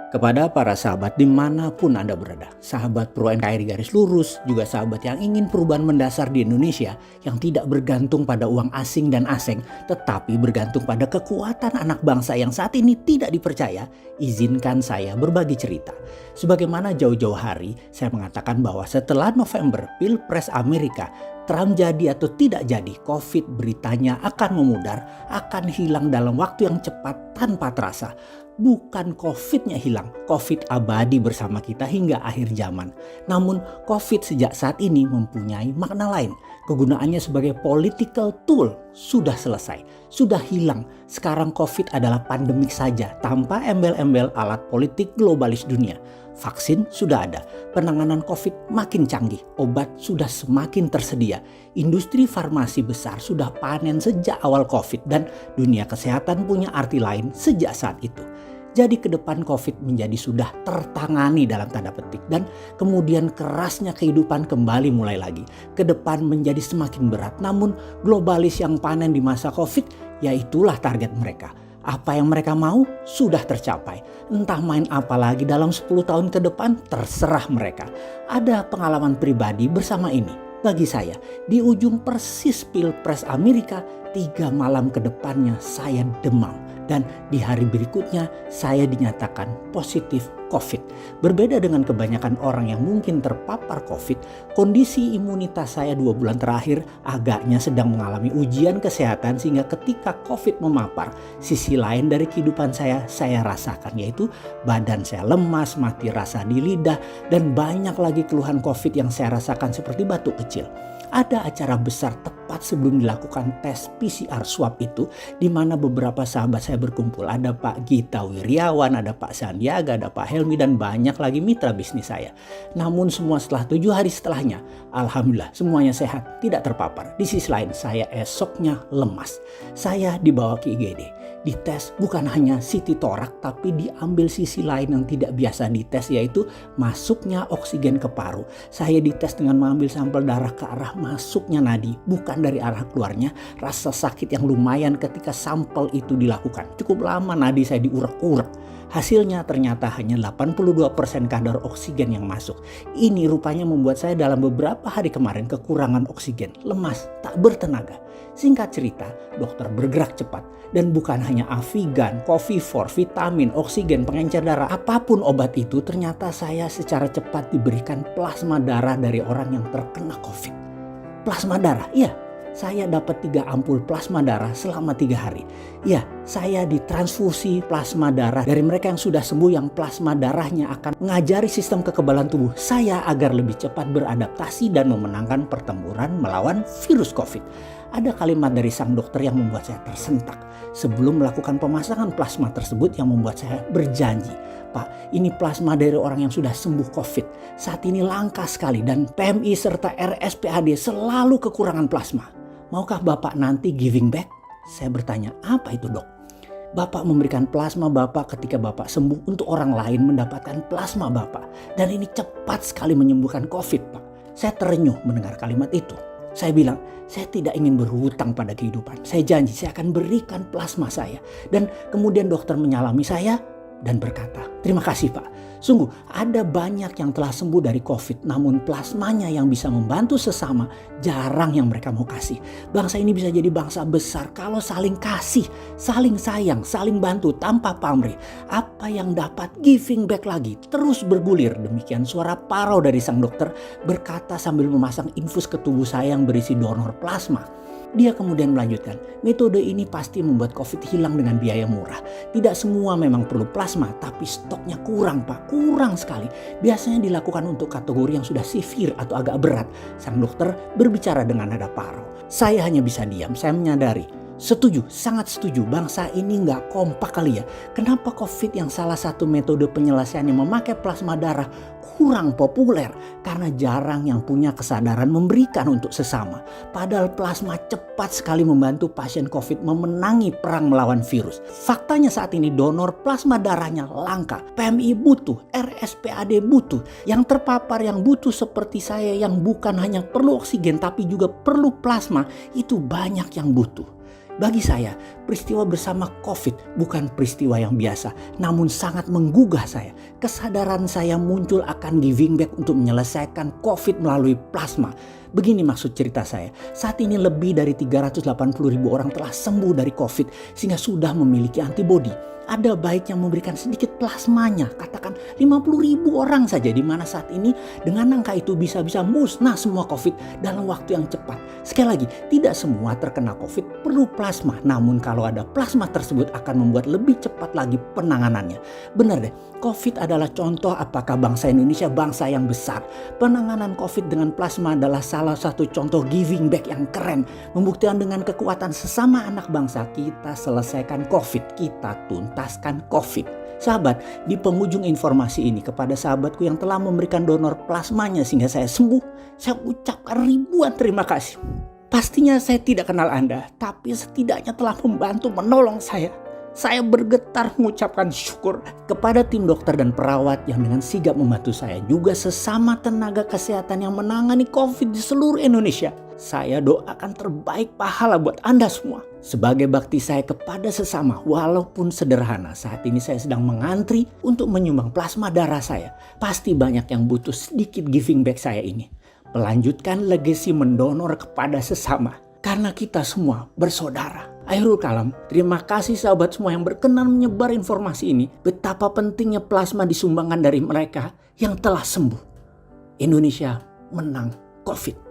Kepada para sahabat dimanapun Anda berada, sahabat Pro NKRI garis lurus, juga sahabat yang ingin perubahan mendasar di Indonesia yang tidak bergantung pada uang asing dan asing, tetapi bergantung pada kekuatan anak bangsa yang saat ini tidak dipercaya, izinkan saya berbagi cerita. Sebagaimana jauh-jauh hari, saya mengatakan bahwa setelah November Pilpres Amerika, Trump jadi atau tidak jadi, COVID beritanya akan memudar, akan hilang dalam waktu yang cepat tanpa terasa. Bukan COVID-nya hilang, COVID abadi bersama kita hingga akhir zaman. Namun COVID sejak saat ini mempunyai makna lain. Kegunaannya sebagai political tool sudah selesai, sudah hilang. Sekarang COVID adalah pandemik saja tanpa embel-embel alat politik globalis dunia. Vaksin sudah ada, penanganan COVID makin canggih, obat sudah semakin tersedia. Industri farmasi besar sudah panen sejak awal COVID dan dunia kesehatan punya arti lain sejak saat itu. Jadi ke depan COVID menjadi sudah tertangani dalam tanda petik dan kemudian kerasnya kehidupan kembali mulai lagi. Ke depan menjadi semakin berat, namun globalis yang panen di masa COVID ya itulah target mereka. Apa yang mereka mau sudah tercapai. Entah main apa lagi dalam 10 tahun ke depan terserah mereka. Ada pengalaman pribadi bersama ini. Bagi saya, di ujung persis Pilpres Amerika, 3 malam ke depannya saya demam. Dan di hari berikutnya saya dinyatakan positif COVID. Berbeda dengan kebanyakan orang yang mungkin terpapar COVID, kondisi imunitas saya 2 bulan terakhir agaknya sedang mengalami ujian kesehatan sehingga ketika COVID memapar, sisi lain dari kehidupan saya rasakan, yaitu badan saya lemas, mati rasa di lidah, dan banyak lagi keluhan COVID yang saya rasakan seperti batuk kecil. Ada acara besar tepat sebelum dilakukan tes PCR swab itu, di mana beberapa sahabat saya berkumpul. Ada Pak Gita Wirjawan, ada Pak Sandiaga, ada Pak Helmi, dan banyak lagi mitra bisnis saya. Namun semua setelah 7 hari setelahnya, alhamdulillah semuanya sehat, tidak terpapar. Di sisi lain saya esoknya lemas. Saya dibawa ke IGD. Dites bukan hanya CT torak, tapi diambil sisi lain yang tidak biasa dites, yaitu masuknya oksigen ke paru. Saya dites dengan mengambil sampel darah ke arah masuknya nadi, bukan dari arah keluarnya. Rasa sakit yang lumayan ketika sampel itu dilakukan. Cukup lama nadi saya diurak-urak. Hasilnya ternyata hanya 82% kadar oksigen yang masuk. Ini rupanya membuat saya dalam beberapa hari kemarin kekurangan oksigen, lemas, tak bertenaga. Singkat cerita, dokter bergerak cepat. Dan bukan hanya Avigan, Covifor, vitamin, oksigen, pengencer darah, apapun obat itu, ternyata saya secara cepat diberikan plasma darah dari orang yang terkena COVID. Plasma darah, iya. Saya dapat 3 ampul plasma darah selama 3 hari. Ya, saya ditransfusi plasma darah dari mereka yang sudah sembuh, yang plasma darahnya akan mengajari sistem kekebalan tubuh saya agar lebih cepat beradaptasi dan memenangkan pertempuran melawan virus COVID. Ada kalimat dari sang dokter yang membuat saya tersentak. Sebelum melakukan pemasangan plasma tersebut yang membuat saya berjanji, Pak, ini plasma dari orang yang sudah sembuh COVID. Saat ini langka sekali dan PMI serta RSPAD selalu kekurangan plasma. Maukah Bapak nanti giving back? Saya bertanya, apa itu dok? Bapak memberikan plasma Bapak ketika Bapak sembuh untuk orang lain mendapatkan plasma Bapak. Dan ini cepat sekali menyembuhkan COVID, Pak. Saya terenyuh mendengar kalimat itu. Saya bilang, saya tidak ingin berhutang pada kehidupan. Saya janji saya akan berikan plasma saya. Dan kemudian dokter menyalami saya dan berkata, terima kasih Pak. Sungguh ada banyak yang telah sembuh dari COVID, namun plasmanya yang bisa membantu sesama jarang yang mereka mau kasih. Bangsa ini bisa jadi bangsa besar kalau saling kasih, saling sayang, saling bantu tanpa pamrih. Apa yang dapat giving back lagi, terus bergulir. Demikian suara parau dari sang dokter berkata sambil memasang infus ke tubuh saya yang berisi donor plasma. Dia kemudian melanjutkan, metode ini pasti membuat COVID hilang dengan biaya murah. Tidak semua memang perlu plasma, tapi stoknya kurang Pak, kurang sekali. Biasanya dilakukan untuk kategori yang sudah severe atau agak berat. Sang dokter berbicara dengan nada parau. Saya hanya bisa diam, saya menyadari. Setuju, sangat setuju. Bangsa ini nggak kompak kali ya. Kenapa COVID yang salah satu metode penyelesaiannya memakai plasma darah kurang populer? Karena jarang yang punya kesadaran memberikan untuk sesama. Padahal plasma cepat sekali membantu pasien COVID memenangi perang melawan virus. Faktanya saat ini donor plasma darahnya langka. PMI butuh, RSPAD butuh. Yang terpapar yang butuh seperti saya yang bukan hanya perlu oksigen tapi juga perlu plasma, itu banyak yang butuh. Bagi saya, peristiwa bersama COVID bukan peristiwa yang biasa, namun sangat menggugah saya. Kesadaran saya muncul akan giving back untuk menyelesaikan COVID melalui plasma. Begini maksud cerita saya, saat ini lebih dari 380.000 orang telah sembuh dari COVID sehingga sudah memiliki antibodi. Ada baiknya memberikan sedikit plasmanya, katakan 50.000 orang saja, di mana saat ini dengan angka itu bisa-bisa musnah semua COVID dalam waktu yang cepat. Sekali lagi, tidak semua terkena COVID perlu plasma, namun kalau ada plasma tersebut akan membuat lebih cepat lagi penanganannya. Benar deh, COVID adalah contoh apakah bangsa Indonesia bangsa yang besar. Penanganan COVID dengan plasma adalah salah satu contoh giving back yang keren. Membuktikan dengan kekuatan sesama anak bangsa kita selesaikan COVID, kita tuntaskan COVID. Sahabat, di penghujung informasi ini kepada sahabatku yang telah memberikan donor plasmanya sehingga saya sembuh, saya ucapkan ribuan terima kasih. Pastinya saya tidak kenal Anda, tapi setidaknya telah membantu menolong saya. Saya bergetar mengucapkan syukur kepada tim dokter dan perawat yang dengan sigap membantu saya. Juga sesama tenaga kesehatan yang menangani COVID di seluruh Indonesia. Saya doakan terbaik pahala buat Anda semua. Sebagai bakti saya kepada sesama, walaupun sederhana, saat ini saya sedang mengantri untuk menyumbang plasma darah saya. Pasti banyak yang butuh sedikit giving back saya ini. Melanjutkan legasi mendonor kepada sesama. Karena kita semua bersaudara. Akhirul kalam, terima kasih sahabat semua yang berkenan menyebar informasi ini. Betapa pentingnya plasma disumbangkan dari mereka yang telah sembuh. Indonesia menang COVID.